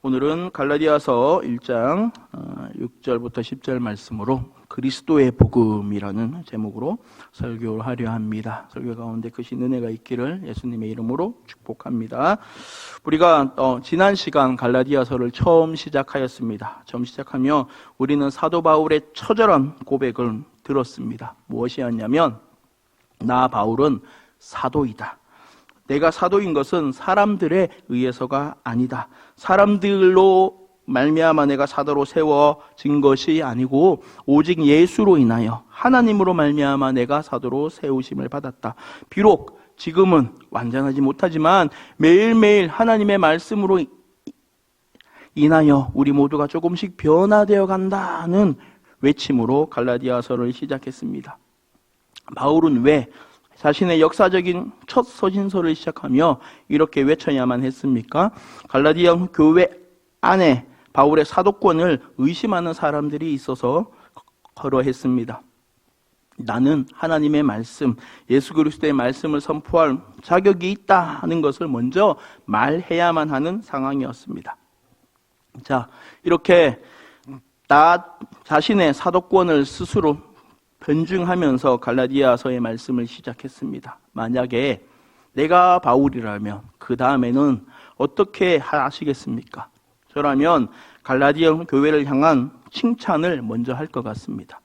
오늘은 갈라디아서 1장 6절부터 10절 말씀으로 그리스도의 복음이라는 제목으로 설교를 하려 합니다. 설교 가운데 크신 은혜가 있기를 예수님의 이름으로 축복합니다. 우리가 지난 시간 갈라디아서를 처음 시작하였습니다. 처음 시작하며 우리는 사도 바울의 처절한 고백을 들었습니다. 무엇이었냐면 나 바울은 사도이다. 내가 사도인 것은 사람들에 의해서가 아니다. 사람들로 말미암아 내가 사도로 세워진 것이 아니고 오직 예수로 인하여 하나님으로 말미암아 내가 사도로 세우심을 받았다. 비록 지금은 완전하지 못하지만 매일매일 하나님의 말씀으로 인하여 우리 모두가 조금씩 변화되어 간다는 외침으로 갈라디아서를 시작했습니다. 바울은 왜 자신의 역사적인 첫 서신서를 시작하며 이렇게 외쳐야만 했습니까? 갈라디아 교회 안에 바울의 사도권을 의심하는 사람들이 있어서 거러했습니다. 나는 하나님의 말씀, 예수 그리스도의 말씀을 선포할 자격이 있다 하는 것을 먼저 말해야만 하는 상황이었습니다. 자, 이렇게 나 자신의 사도권을 스스로 변증하면서 갈라디아서의 말씀을 시작했습니다. 만약에 내가 바울이라면 그 다음에는 어떻게 하시겠습니까? 저라면 갈라디아 교회를 향한 칭찬을 먼저 할 것 같습니다.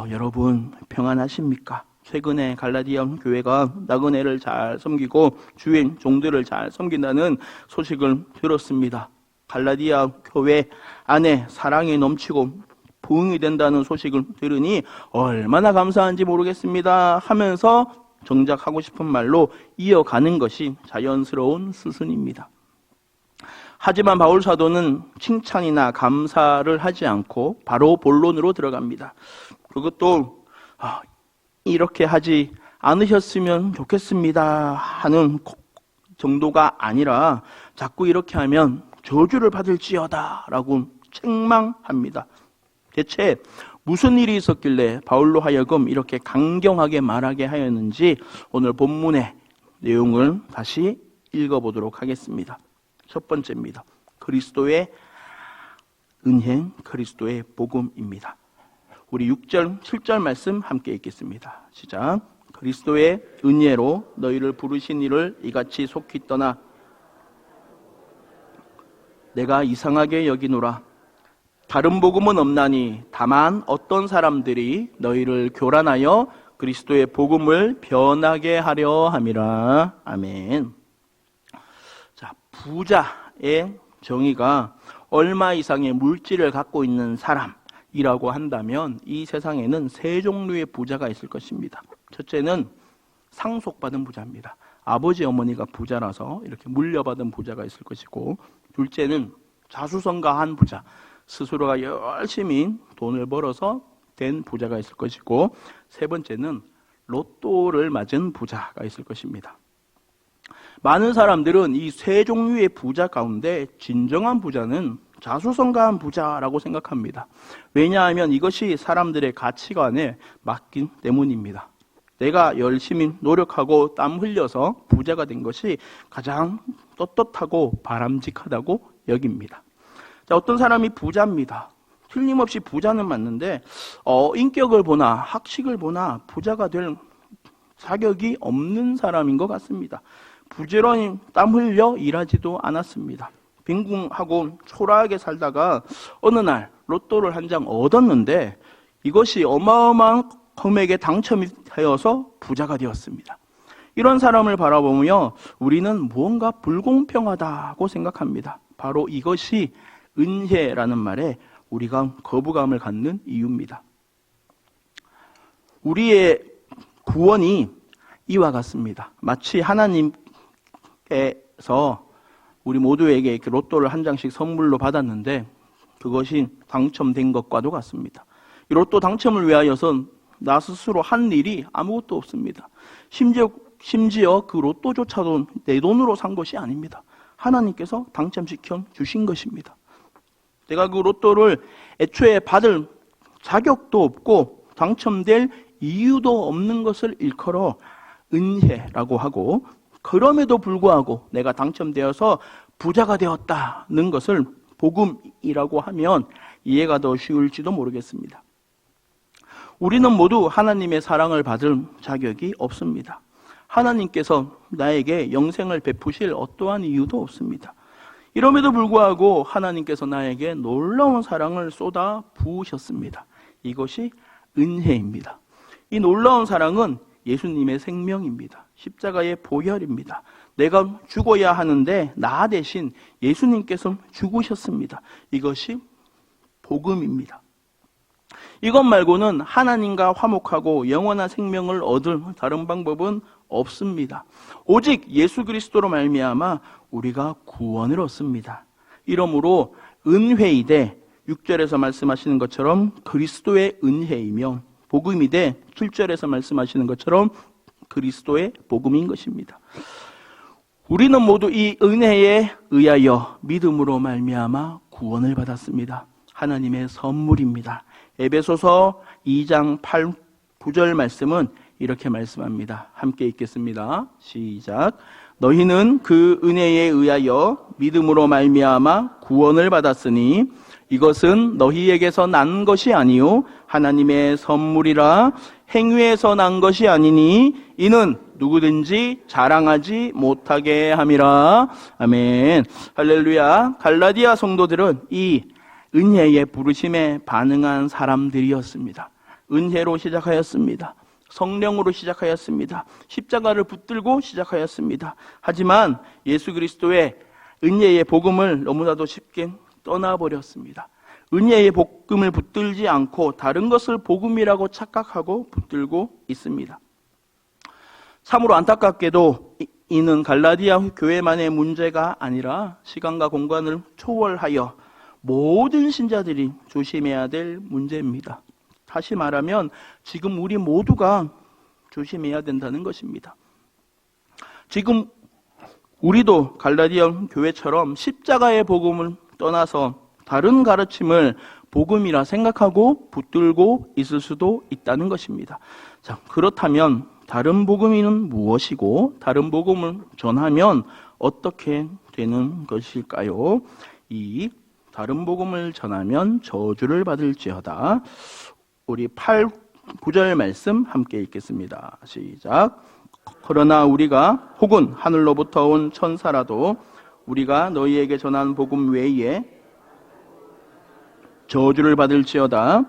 여러분 평안하십니까? 최근에 갈라디아 교회가 나그네를 잘 섬기고 주인 종들을 잘 섬긴다는 소식을 들었습니다. 갈라디아 교회 안에 사랑이 넘치고 부흥이 된다는 소식을 들으니 얼마나 감사한지 모르겠습니다 하면서 정작 하고 싶은 말로 이어가는 것이 자연스러운 수순입니다. 하지만 바울 사도는 칭찬이나 감사를 하지 않고 바로 본론으로 들어갑니다. 그것도 이렇게 하지 않으셨으면 좋겠습니다 하는 정도가 아니라 자꾸 이렇게 하면 저주를 받을지어다 라고 책망합니다. 대체 무슨 일이 있었길래 바울로 하여금 이렇게 강경하게 말하게 하였는지 오늘 본문의 내용을 다시 읽어보도록 하겠습니다. 첫 번째입니다. 그리스도의 은혜, 그리스도의 복음입니다. 우리 6절, 7절 말씀 함께 읽겠습니다. 시작. 그리스도의 은혜로 너희를 부르신 이를 이같이 속히 떠나 내가 이상하게 여기노라. 다른 복음은 없나니 다만 어떤 사람들이 너희를 교란하여 그리스도의 복음을 변하게 하려 함이라. 아멘. 자, 부자의 정의가 얼마 이상의 물질을 갖고 있는 사람이라고 한다면 이 세상에는 세 종류의 부자가 있을 것입니다. 첫째는 상속받은 부자입니다. 아버지 어머니가 부자라서 이렇게 물려받은 부자가 있을 것이고, 둘째는 자수성가한 부자, 스스로가 열심히 돈을 벌어서 된 부자가 있을 것이고, 세 번째는 로또를 맞은 부자가 있을 것입니다. 많은 사람들은 이 세 종류의 부자 가운데 진정한 부자는 자수성가한 부자라고 생각합니다. 왜냐하면 이것이 사람들의 가치관에 맞기 때문입니다. 내가 열심히 노력하고 땀 흘려서 부자가 된 것이 가장 떳떳하고 바람직하다고 여깁니다. 자, 어떤 사람이 부자입니다. 틀림없이 부자는 맞는데 인격을 보나 학식을 보나 부자가 될 자격이 없는 사람인 것 같습니다. 부지런히 땀 흘려 일하지도 않았습니다. 빈궁하고 초라하게 살다가 어느 날 로또를 한 장 얻었는데 이것이 어마어마한 금액에 당첨이 되어서 부자가 되었습니다. 이런 사람을 바라보며 우리는 무언가 불공평하다고 생각합니다. 바로 이것이 은혜라는 말에 우리가 거부감을 갖는 이유입니다. 우리의 구원이 이와 같습니다. 마치 하나님께서 우리 모두에게 이렇게 로또를 한 장씩 선물로 받았는데 그것이 당첨된 것과도 같습니다. 이 로또 당첨을 위하여선 나 스스로 한 일이 아무것도 없습니다. 심지어 그 로또조차도 내 돈으로 산 것이 아닙니다. 하나님께서 당첨시켜 주신 것입니다. 내가 그 로또를 애초에 받을 자격도 없고 당첨될 이유도 없는 것을 일컬어 은혜라고 하고, 그럼에도 불구하고 내가 당첨되어서 부자가 되었다는 것을 복음이라고 하면 이해가 더 쉬울지도 모르겠습니다. 우리는 모두 하나님의 사랑을 받을 자격이 없습니다. 하나님께서 나에게 영생을 베푸실 어떠한 이유도 없습니다. 이럼에도 불구하고 하나님께서 나에게 놀라운 사랑을 쏟아 부으셨습니다. 이것이 은혜입니다. 이 놀라운 사랑은 예수님의 생명입니다. 십자가의 보혈입니다. 내가 죽어야 하는데 나 대신 예수님께서 죽으셨습니다. 이것이 복음입니다. 이것 말고는 하나님과 화목하고 영원한 생명을 얻을 다른 방법은 없습니다. 오직 예수 그리스도로 말미암아 우리가 구원을 얻습니다. 이러므로 은혜이되 6절에서 말씀하시는 것처럼 그리스도의 은혜이며 복음이되 7절에서 말씀하시는 것처럼 그리스도의 복음인 것입니다. 우리는 모두 이 은혜에 의하여 믿음으로 말미암아 구원을 받았습니다. 하나님의 선물입니다. 에베소서 2장 8, 9절 말씀은 이렇게 말씀합니다. 함께 읽겠습니다. 시작. 너희는 그 은혜에 의하여 믿음으로 말미암아 구원을 받았으니 이것은 너희에게서 난 것이 아니요 하나님의 선물이라. 행위에서 난 것이 아니니 이는 누구든지 자랑하지 못하게 함이라. 아멘. 할렐루야. 갈라디아 성도들은 이 은혜의 부르심에 반응한 사람들이었습니다. 은혜로 시작하였습니다. 성령으로 시작하였습니다. 십자가를 붙들고 시작하였습니다. 하지만 예수 그리스도의 은혜의 복음을 너무나도 쉽게 떠나버렸습니다. 은혜의 복음을 붙들지 않고 다른 것을 복음이라고 착각하고 붙들고 있습니다. 참으로 안타깝게도 이는 갈라디아 교회만의 문제가 아니라 시간과 공간을 초월하여 모든 신자들이 조심해야 될 문제입니다. 다시 말하면 지금 우리 모두가 조심해야 된다는 것입니다. 지금 우리도 갈라디아 교회처럼 십자가의 복음을 떠나서 다른 가르침을 복음이라 생각하고 붙들고 있을 수도 있다는 것입니다. 자, 그렇다면 다른 복음은 무엇이고 다른 복음을 전하면 어떻게 되는 것일까요? 이 다른 복음을 전하면 저주를 받을지어다. 우리 8, 9절 말씀 함께 읽겠습니다. 시작. 그러나 우리가 혹은 하늘로부터 온 천사라도 우리가 너희에게 전한 복음 외에 저주를 받을지어다.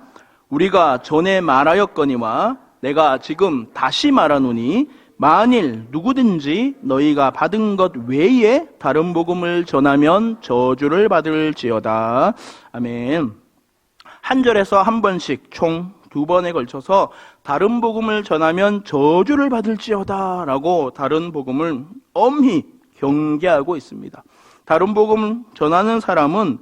우리가 전에 말하였거니와 내가 지금 다시 말하노니 만일 누구든지 너희가 받은 것 외에 다른 복음을 전하면 저주를 받을지어다. 아멘. 한 절에서 한 번씩 총 2번에 걸쳐서 다른 복음을 전하면 저주를 받을지어다 라고 다른 복음을 엄히 경계하고 있습니다. 다른 복음을 전하는 사람은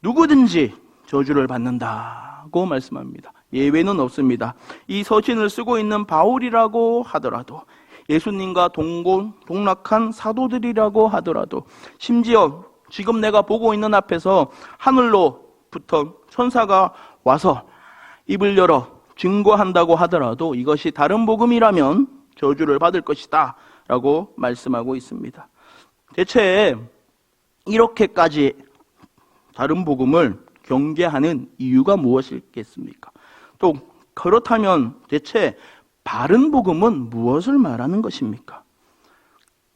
누구든지 저주를 받는다고 말씀합니다. 예외는 없습니다. 이 서신을 쓰고 있는 바울이라고 하더라도, 예수님과 동락한 사도들이라고 하더라도, 심지어 지금 내가 보고 있는 앞에서 하늘로부터 천사가 와서 입을 열어 증거한다고 하더라도 이것이 다른 복음이라면 저주를 받을 것이다 라고 말씀하고 있습니다. 대체 이렇게까지 다른 복음을 경계하는 이유가 무엇이겠습니까? 또 그렇다면 대체 바른 복음은 무엇을 말하는 것입니까?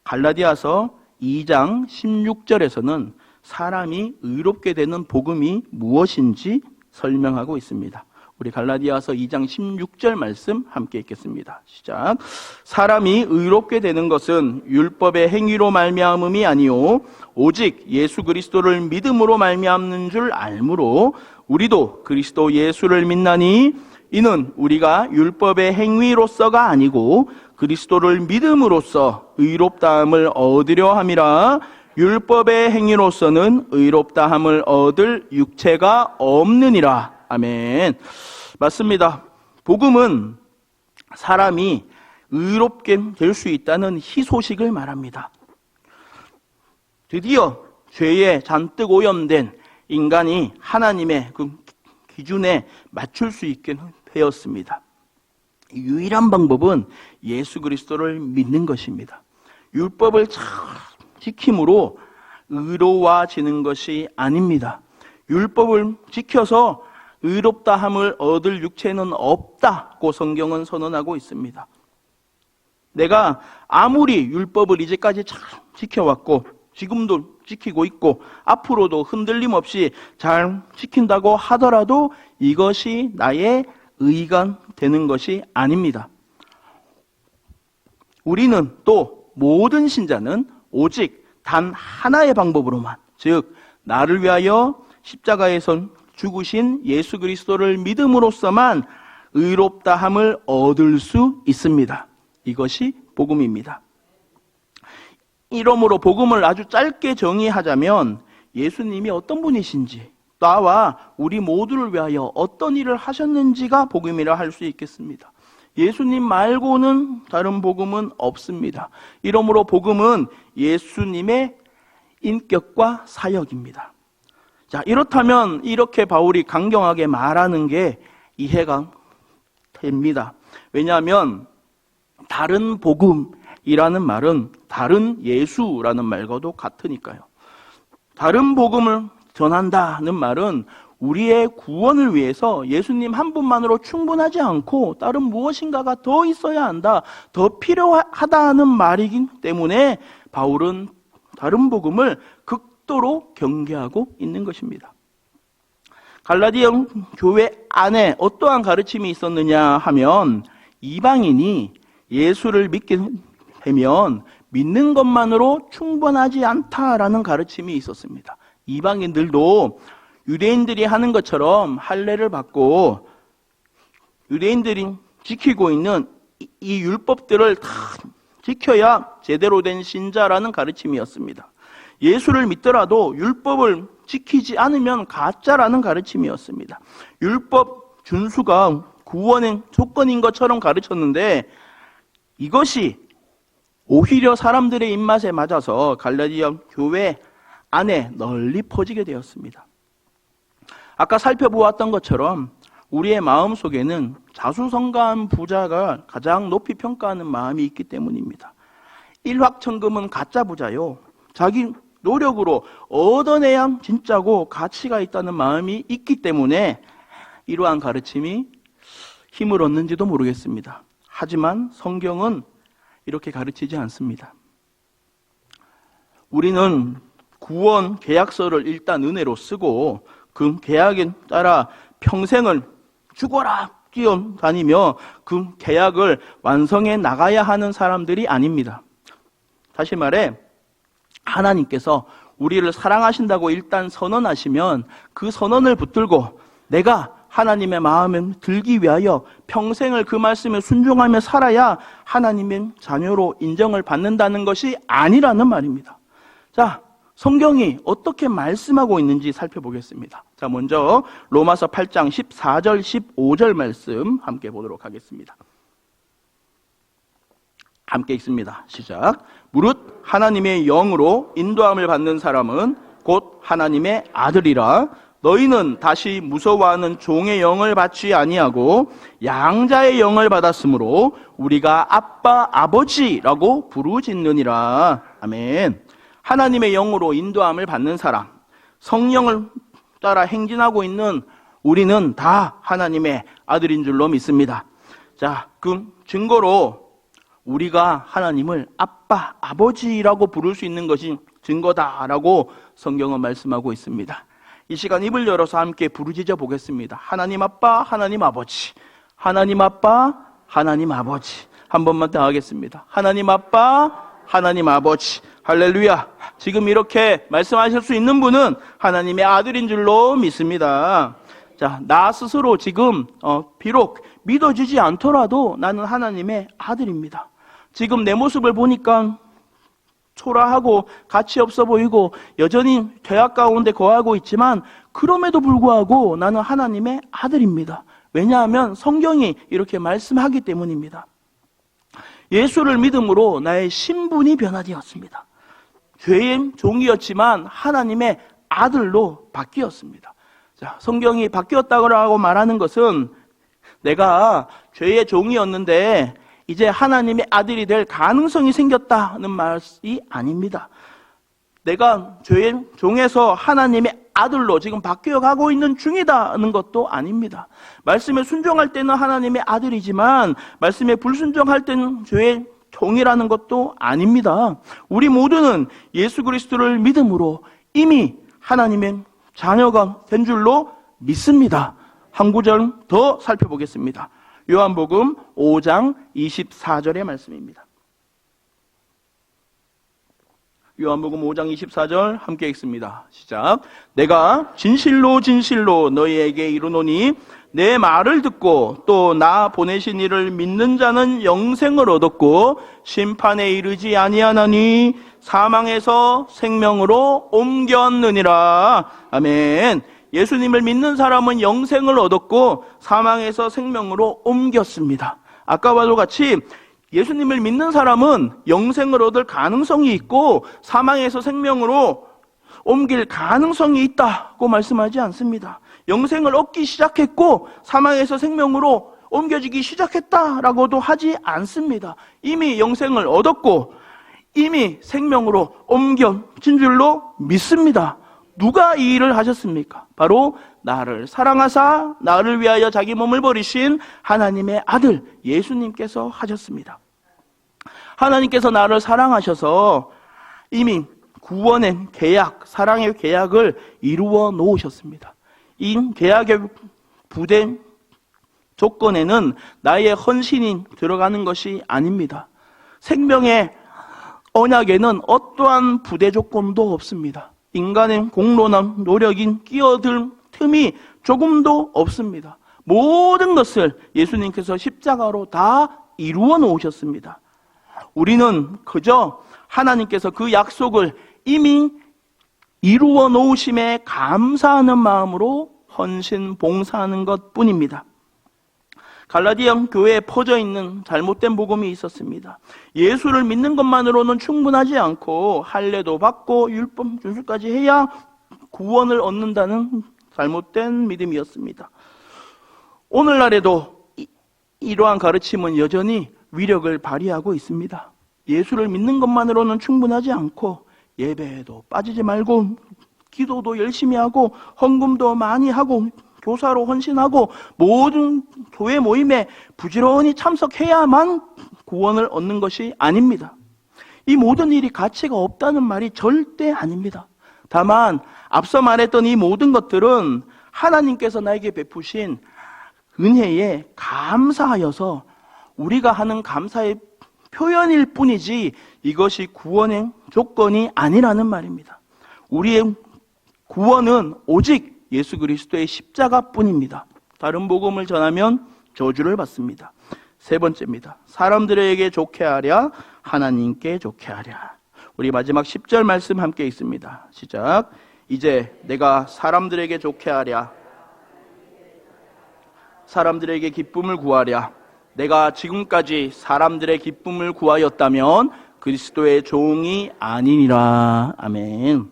갈라디아서 2장 16절에서는 사람이 의롭게 되는 복음이 무엇인지 설명하고 있습니다. 우리 갈라디아서 2장 16절 말씀 함께 읽겠습니다. 시작. 사람이 의롭게 되는 것은 율법의 행위로 말미암음이 아니요 오직 예수 그리스도를 믿음으로 말미암는 줄 알므로 우리도 그리스도 예수를 믿나니 이는 우리가 율법의 행위로서가 아니고 그리스도를 믿음으로써 의롭다함을 얻으려 함이라. 율법의 행위로서는 의롭다함을 얻을 육체가 없느니라. 아멘. 맞습니다. 복음은 사람이 의롭게 될 수 있다는 희소식을 말합니다. 드디어 죄에 잔뜩 오염된 인간이 하나님의 그 기준에 맞출 수 있게 되었습니다. 유일한 방법은 예수 그리스도를 믿는 것입니다. 율법을 잘 지킴으로 의로워지는 것이 아닙니다. 율법을 지켜서 의롭다함을 얻을 육체는 없다고 성경은 선언하고 있습니다. 내가 아무리 율법을 이제까지 잘 지켜왔고 지금도 지키고 있고 앞으로도 흔들림 없이 잘 지킨다고 하더라도 이것이 나의 의가 되는 것이 아닙니다. 우리는 또 모든 신자는 오직 단 하나의 방법으로만, 즉 나를 위하여 십자가에서 죽으신 예수 그리스도를 믿음으로써만 의롭다함을 얻을 수 있습니다. 이것이 복음입니다. 이러므로 복음을 아주 짧게 정의하자면 예수님이 어떤 분이신지, 나와 우리 모두를 위하여 어떤 일을 하셨는지가 복음이라 할 수 있겠습니다. 예수님 말고는 다른 복음은 없습니다. 이러므로 복음은 예수님의 인격과 사역입니다. 자, 이렇다면 이렇게 바울이 강경하게 말하는 게 이해가 됩니다. 왜냐하면 다른 복음이라는 말은 다른 예수라는 말과도 같으니까요. 다른 복음을 전한다는 말은 우리의 구원을 위해서 예수님 한 분만으로 충분하지 않고 다른 무엇인가가 더 있어야 한다, 더 필요하다는 말이기 때문에 바울은 다른 복음을 극도로 경계하고 있는 것입니다. 갈라디아 교회 안에 어떠한 가르침이 있었느냐 하면 이방인이 예수를 믿게 되면 믿는 것만으로 충분하지 않다라는 가르침이 있었습니다. 이방인들도 유대인들이 하는 것처럼 할례를 받고 유대인들이 지키고 있는 이 율법들을 다 지켜야 제대로 된 신자라는 가르침이었습니다. 예수를 믿더라도 율법을 지키지 않으면 가짜라는 가르침이었습니다. 율법 준수가 구원의 조건인 것처럼 가르쳤는데 이것이 오히려 사람들의 입맛에 맞아서 갈라디아 교회 안에 널리 퍼지게 되었습니다. 아까 살펴보았던 것처럼 우리의 마음속에는 자수성가한 부자가 가장 높이 평가하는 마음이 있기 때문입니다. 일확천금은 가짜 부자요, 자기 노력으로 얻어내야 진짜고 가치가 있다는 마음이 있기 때문에 이러한 가르침이 힘을 얻는지도 모르겠습니다. 하지만 성경은 이렇게 가르치지 않습니다. 우리는 구원 계약서를 일단 은혜로 쓰고 그 계약에 따라 평생을 죽어라 뛰어다니며 그 계약을 완성해 나가야 하는 사람들이 아닙니다. 다시 말해 하나님께서 우리를 사랑하신다고 일단 선언하시면 그 선언을 붙들고 내가 하나님의 마음에 들기 위하여 평생을 그 말씀에 순종하며 살아야 하나님의 자녀로 인정을 받는다는 것이 아니라는 말입니다. 자, 성경이 어떻게 말씀하고 있는지 살펴보겠습니다. 자, 먼저 로마서 8장 14절 15절 말씀 함께 보도록 하겠습니다. 함께 읽습니다. 시작. 무릇 하나님의 영으로 인도함을 받는 사람은 곧 하나님의 아들이라. 너희는 다시 무서워하는 종의 영을 받지 아니하고 양자의 영을 받았으므로 우리가 아빠 아버지라고 부르짖느니라. 아멘. 하나님의 영으로 인도함을 받는 사람, 성령을 따라 행진하고 있는 우리는 다 하나님의 아들인 줄로 믿습니다. 자, 그 증거로 우리가 하나님을 아빠, 아버지라고 부를 수 있는 것이 증거다라고 성경은 말씀하고 있습니다. 이 시간 입을 열어서 함께 부르짖어 보겠습니다. 하나님 아빠, 하나님 아버지. 하나님 아빠, 하나님 아버지. 한 번만 더 하겠습니다. 하나님 아빠, 하나님 아버지. 할렐루야. 지금 이렇게 말씀하실 수 있는 분은 하나님의 아들인 줄로 믿습니다. 자, 나 스스로 지금 비록 믿어지지 않더라도 나는 하나님의 아들입니다. 지금 내 모습을 보니까 초라하고 가치 없어 보이고 여전히 죄악 가운데 거하고 있지만 그럼에도 불구하고 나는 하나님의 아들입니다. 왜냐하면 성경이 이렇게 말씀하기 때문입니다. 예수를 믿음으로 나의 신분이 변화되었습니다. 죄의 종이었지만 하나님의 아들로 바뀌었습니다. 자, 성경이 바뀌었다고 말하는 것은 내가 죄의 종이었는데 이제 하나님의 아들이 될 가능성이 생겼다는 말이 아닙니다. 내가 죄의 종에서 하나님의 아들로 지금 바뀌어가고 있는 중이다는 것도 아닙니다. 말씀에 순종할 때는 하나님의 아들이지만 말씀에 불순종할 때는 죄의 종이라는 것도 아닙니다. 우리 모두는 예수 그리스도를 믿음으로 이미 하나님의 자녀가 된 줄로 믿습니다. 한 구절 더 살펴보겠습니다. 요한복음 5장 24절의 말씀입니다. 요한복음 5장 24절 함께 읽습니다. 시작. 내가 진실로 진실로 너희에게 이르노니 내 말을 듣고 또 나 보내신 이를 믿는 자는 영생을 얻었고 심판에 이르지 아니하나니 사망에서 생명으로 옮겼느니라. 아멘. 예수님을 믿는 사람은 영생을 얻었고 사망에서 생명으로 옮겼습니다. 아까와 같이 예수님을 믿는 사람은 영생을 얻을 가능성이 있고 사망에서 생명으로 옮길 가능성이 있다고 말씀하지 않습니다. 영생을 얻기 시작했고 사망에서 생명으로 옮겨지기 시작했다라고도 하지 않습니다. 이미 영생을 얻었고 이미 생명으로 옮겨진 줄로 믿습니다. 누가 이 일을 하셨습니까? 바로 나를 사랑하사 나를 위하여 자기 몸을 버리신 하나님의 아들 예수님께서 하셨습니다. 하나님께서 나를 사랑하셔서 이미 구원의 계약, 사랑의 계약을 이루어 놓으셨습니다. 이 계약의 부대 조건에는 나의 헌신이 들어가는 것이 아닙니다. 생명의 언약에는 어떠한 부대 조건도 없습니다. 인간의 공로나 노력이 끼어들 틈이 조금도 없습니다. 모든 것을 예수님께서 십자가로 다 이루어 놓으셨습니다. 우리는 그저 하나님께서 그 약속을 이미 이루어 놓으심에 감사하는 마음으로 헌신 봉사하는 것뿐입니다. 갈라디아 교회에 퍼져 있는 잘못된 복음이 있었습니다. 예수를 믿는 것만으로는 충분하지 않고 할례도 받고 율법 준수까지 해야 구원을 얻는다는 잘못된 믿음이었습니다. 오늘날에도 이러한 가르침은 여전히 위력을 발휘하고 있습니다. 예수를 믿는 것만으로는 충분하지 않고 예배에도 빠지지 말고 기도도 열심히 하고 헌금도 많이 하고 교사로 헌신하고 모든 교회 모임에 부지런히 참석해야만 구원을 얻는 것이 아닙니다. 이 모든 일이 가치가 없다는 말이 절대 아닙니다. 다만 앞서 말했던 이 모든 것들은 하나님께서 나에게 베푸신 은혜에 감사하여서 우리가 하는 감사의 표현일 뿐이지 이것이 구원의 조건이 아니라는 말입니다. 우리의 구원은 오직 예수 그리스도의 십자가뿐입니다. 다른 복음을 전하면 저주를 받습니다. 세 번째입니다. 사람들에게 좋게 하랴 하나님께 좋게 하랴. 우리 마지막 10절 말씀 함께 읽습니다. 시작. 이제 내가 사람들에게 좋게 하랴 사람들에게 기쁨을 구하랴. 내가 지금까지 사람들의 기쁨을 구하였다면 그리스도의 종이 아니니라. 아멘.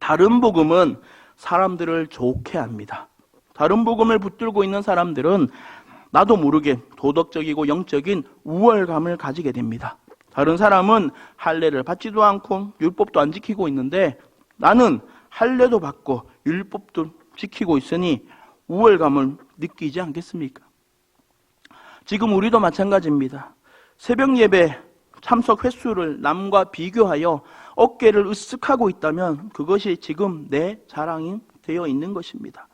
다른 복음은 사람들을 좋게 합니다. 다른 복음을 붙들고 있는 사람들은 나도 모르게 도덕적이고 영적인 우월감을 가지게 됩니다. 다른 사람은 할례를 받지도 않고 율법도 안 지키고 있는데 나는 할례도 받고 율법도 지키고 있으니 우월감을 느끼지 않겠습니까? 지금 우리도 마찬가지입니다. 새벽 예배 참석 횟수를 남과 비교하여 어깨를 으쓱하고 있다면 그것이 지금 내 자랑이 되어 있는 것입니다.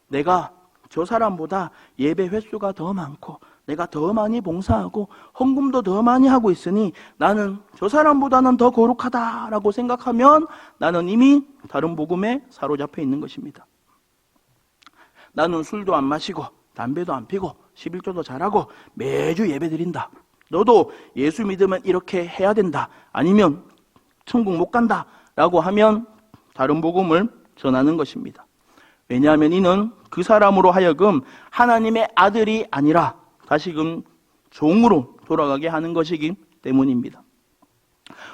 내가 저 사람보다 예배 횟수가 더 많고 내가 더 많이 봉사하고 헌금도 더 많이 하고 있으니 나는 저 사람보다는 더 거룩하다라고 생각하면 나는 이미 다른 복음에 사로잡혀 있는 것입니다. 나는 술도 안 마시고 담배도 안 피고 11조도 잘하고 매주 예배 드린다. 너도 예수 믿으면 이렇게 해야 된다. 아니면 천국 못 간다 라고 하면 다른 복음을 전하는 것입니다. 왜냐하면 이는 그 사람으로 하여금 하나님의 아들이 아니라 다시금 종으로 돌아가게 하는 것이기 때문입니다.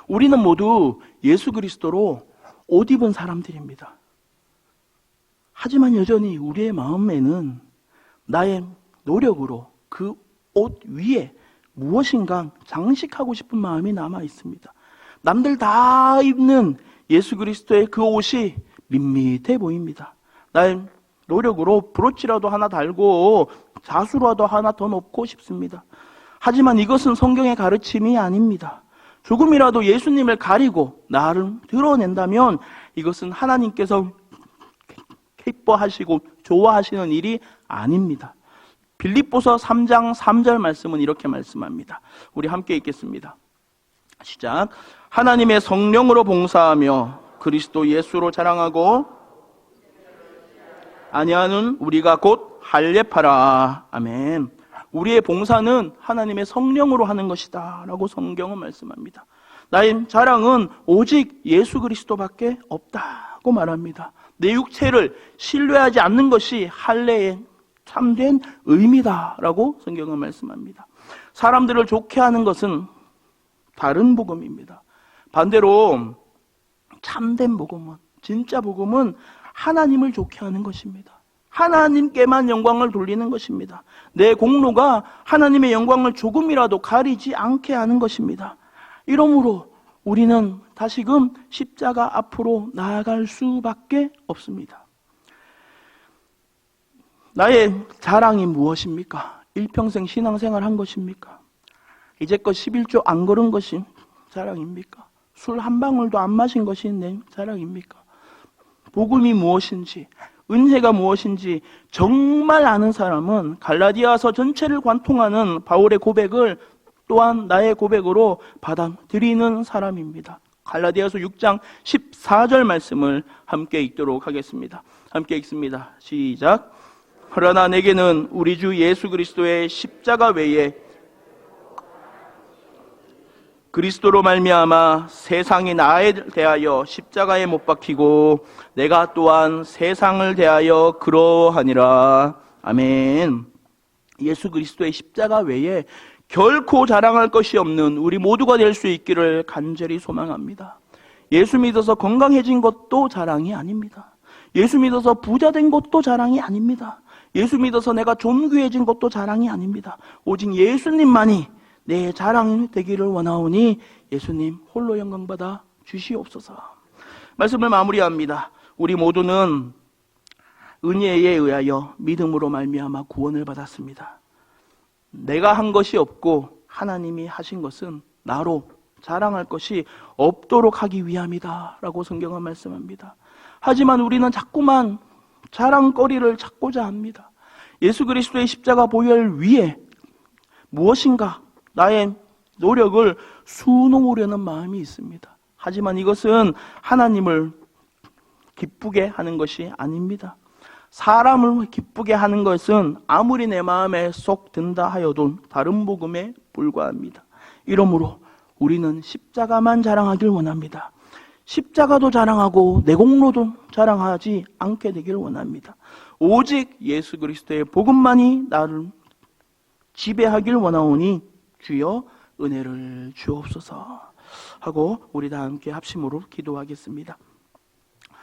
우리는 모두 예수 그리스도로 옷 입은 사람들입니다. 하지만 여전히 우리의 마음에는 나의 노력으로 그 옷 위에 무엇인가 장식하고 싶은 마음이 남아 있습니다. 남들 다 입는 예수 그리스도의 그 옷이 밋밋해 보입니다. 나의 노력으로 브로치라도 하나 달고 자수라도 하나 더 놓고 싶습니다. 하지만 이것은 성경의 가르침이 아닙니다. 조금이라도 예수님을 가리고 나를 드러낸다면 이것은 하나님께서 기뻐하시고 좋아하시는 일이 아닙니다. 빌립보서 3장 3절 말씀은 이렇게 말씀합니다. 우리 함께 읽겠습니다. 시작. 하나님의 성령으로 봉사하며 그리스도 예수로 자랑하고 아니하는 우리가 곧 할례파라. 아멘. 우리의 봉사는 하나님의 성령으로 하는 것이다 라고 성경은 말씀합니다. 나의 자랑은 오직 예수 그리스도밖에 없다고 말합니다. 내 육체를 신뢰하지 않는 것이 할례의 참된 의미다 라고 성경은 말씀합니다. 사람들을 좋게 하는 것은 다른 복음입니다. 반대로 참된 복음은, 진짜 복음은 하나님을 좋게 하는 것입니다. 하나님께만 영광을 돌리는 것입니다. 내 공로가 하나님의 영광을 조금이라도 가리지 않게 하는 것입니다. 이러므로 우리는 다시금 십자가 앞으로 나아갈 수밖에 없습니다. 나의 자랑이 무엇입니까? 일평생 신앙생활 한 것입니까? 이제껏 11조 안 걸은 것이 자랑입니까? 술 한 방울도 안 마신 것이 내 자랑입니까? 복음이 무엇인지, 은혜가 무엇인지 정말 아는 사람은 갈라디아서 전체를 관통하는 바울의 고백을 또한 나의 고백으로 받아들이는 사람입니다. 갈라디아서 6장 14절 말씀을 함께 읽도록 하겠습니다. 함께 읽습니다. 시작. 그러나 내게는 우리 주 예수 그리스도의 십자가 외에 그리스도로 말미암아 세상이 나에 대하여 십자가에 못 박히고 내가 또한 세상을 대하여 그러하니라. 아멘. 예수 그리스도의 십자가 외에 결코 자랑할 것이 없는 우리 모두가 될 수 있기를 간절히 소망합니다. 예수 믿어서 건강해진 것도 자랑이 아닙니다. 예수 믿어서 부자 된 것도 자랑이 아닙니다. 예수 믿어서 내가 존귀해진 것도 자랑이 아닙니다. 오직 예수님만이 내 자랑이 되기를 원하오니 예수님 홀로 영광받아 주시옵소서. 말씀을 마무리합니다. 우리 모두는 은혜에 의하여 믿음으로 말미암아 구원을 받았습니다. 내가 한 것이 없고 하나님이 하신 것은 나로 자랑할 것이 없도록 하기 위함이다 라고 성경은 말씀합니다. 하지만 우리는 자꾸만 자랑거리를 찾고자 합니다. 예수 그리스도의 십자가 보혈 위에 무엇인가 나의 노력을 수놓으려는 마음이 있습니다. 하지만 이것은 하나님을 기쁘게 하는 것이 아닙니다. 사람을 기쁘게 하는 것은 아무리 내 마음에 쏙 든다 하여도 다른 복음에 불과합니다. 이러므로 우리는 십자가만 자랑하길 원합니다. 십자가도 자랑하고 내 공로도 자랑하지 않게 되기를 원합니다. 오직 예수 그리스도의 복음만이 나를 지배하길 원하오니 주여 은혜를 주옵소서 하고 우리 다 함께 합심으로 기도하겠습니다.